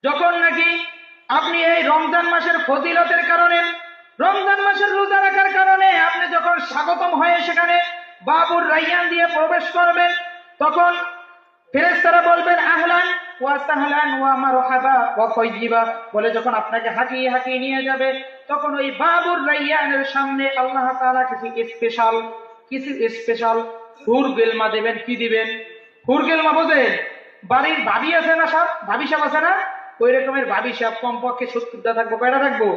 যখন নাকি আপনি এই রমজান মাসের ফজিলতের কারণে, রমজান মাসের রোজা রাখার কারণে আপনি যখন স্বাগতম হয়ে সেখানে বাবুর রাইয়ান দিয়ে প্রবেশ করবেন, তখন ফেরেশতারা বলবেন আহলান ওয়া সাহলান ওয়া মারহাবা ওয়া তাইয়িবা বলে যখন আপনাকে হাঁটিয়ে হাঁটিয়ে নিয়ে যাবে, তখন ওই বাবুর রাইয়ানের সামনে আল্লাহ তাআলা কিছু স্পেশাল হুর গেলমা দেবেন। কি দিবেন? হুর গেলমা বোঝেন? বাড়ির ভাবি আছে না, সব ভাবি সাহেব আছে না, ওই রকমের ভাবি সাহেব কমপক্ষে 70টা থাকবো। কয়টা থাকবো?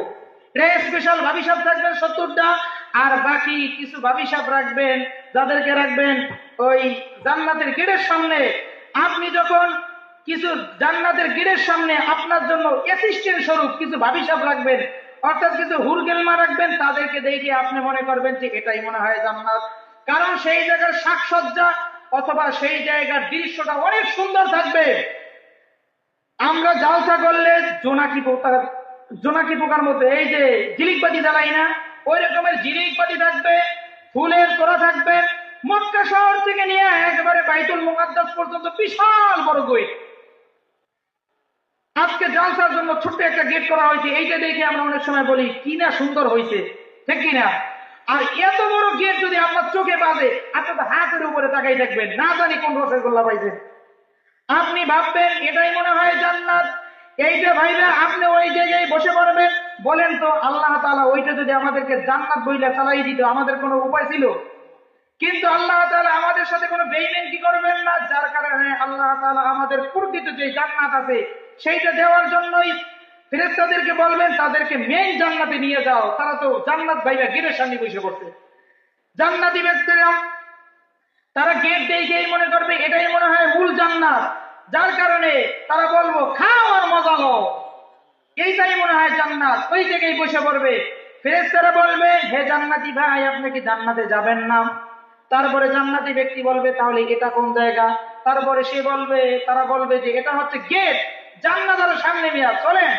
স্পেশাল ভাবি সাহেব থাকবেন 70টা, আর বাকি কিছু ভাবি সাহেব রাখবেন, যাদেরকে রাখবেন ওই জান্নাতের গেটের সামনে। আপনি যখন কিছু জান্নাতের গেটের সামনে আপনার জন্য অ্যাসিস্ট্যান্ট স্বরূপ কিছু ভাবি সাহেব রাখবেন, অর্থাৎ কিছু হুরগেলমা রাখবেন, তাদেরকে দেখে আপনি মনে করবেন যে এটাই মনে হয় জান্নাত। কারণ সেই জায়গার সাজসজ্জা অথবা সেই জায়গার দৃশ্যটা অনেক সুন্দর থাকবে। আমরা জালসা করলে জোনাকি পোকার মতো এই যে ঝিলিকবাতি জ্বালাই না, ওই রকমের ঝিলিকবাতি থাকবে, ফুলের তোড়া থাকবে। মক্কা শহর থেকে নিয়ে একেবারে বাইতুল মুকাদ্দাস পর্যন্ত বিশাল বড় গেট। আজকে জালসার জন্য ছোট্ট একটা গেট করা হয়েছে, এইটা দেখে আমরা অনেক সময় বলি কি না সুন্দর হয়েছে, ঠিক কিনা? আর এত বড় গেট যদি আপনার চোখে বাজে, আপনি তো হাতের উপরে তাকাই থাকবেন, না জানি কোন রসগোল্লা পাইছেন। আপনি ভাববেন এটাই মনে হয় জান্নাত। এইটা ভাইরা আপনি ওই জায়গায় বসে পড়বেন। বলেন তো আল্লাহ তাআলা ওইটা যদি আমাদেরকে জান্নাত বইলা চালাই দিত, আমাদের কোনো উপায় ছিল? কিন্তু আল্লাহ তাআলা আমাদের সাথে কোনো বেইমানি করবেন না, যার কারণে আল্লাহ তাআলা আমাদের প্রকৃত যে জান্নাত আছে সেইটা দেওয়ার জন্যই ফেরেশতাদেরকে বলবেন তাদেরকে মেইন জান্নাতে নিয়ে যাও। তারা তো জান্নাত ভাইরা গেটের সামনে বসে পড়ছে। জান্নাতি ব্যক্তিরা তারা গেট দেখেই মনে করবে এটাই মনে হয় মূল জান্নাত, যার কারণে তারা বলবো খাও আর মজা লও, এইটাই মনে হয় জান্নাত। ওই জায়গায় বসে পড়বে। ফেরেশতারা বলবে হে জান্নাতি ভাই, আপনি কি জান্নাতে যাবেন না? তারপরে জান্নাতি ব্যক্তি বলবে তাহলে এটা কোন জায়গা? তারপরে তারা বলবে যে এটা হচ্ছে গেট, জান্নাতের সামনে নিয়ে চলেন।